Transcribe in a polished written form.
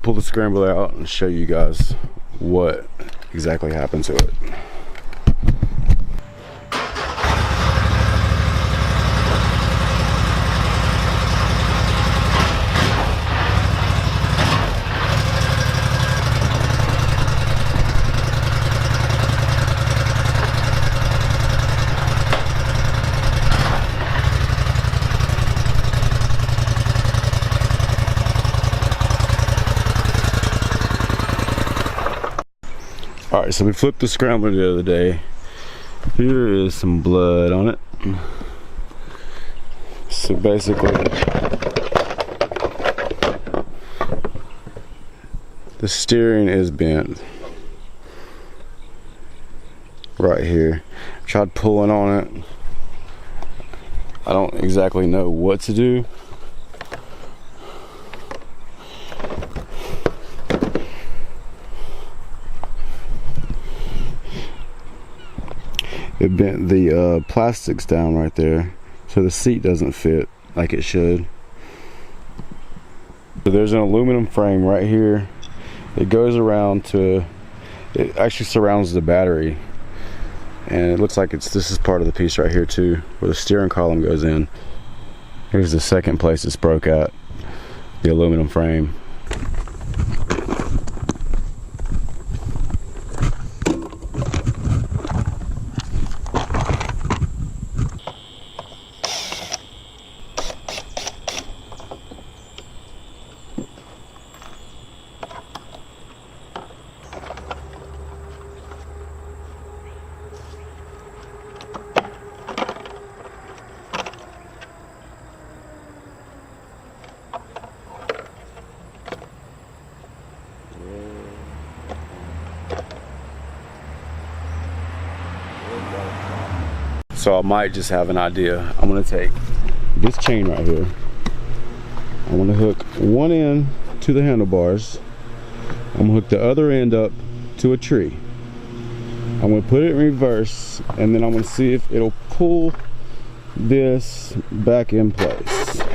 pull the scrambler out and show you guys what exactly happened to it. Alright, so we flipped the scrambler the other day. Here is some blood on it. So basically, the steering is bent right here. Tried pulling on it. I don't exactly know what to do. It bent the plastics down right there, so the seat doesn't fit like it should. So there's an aluminum frame right here. It goes around to, it actually surrounds the battery, and it looks like this is part of the piece right here too, where the steering column goes in. Here's the second place it's broke at, the aluminum frame. So I might just have an idea. I'm gonna take this chain right here. I'm gonna hook one end to the handlebars. I'm gonna hook the other end up to a tree. I'm gonna put it in reverse, and then I'm gonna see if it'll pull this back in place.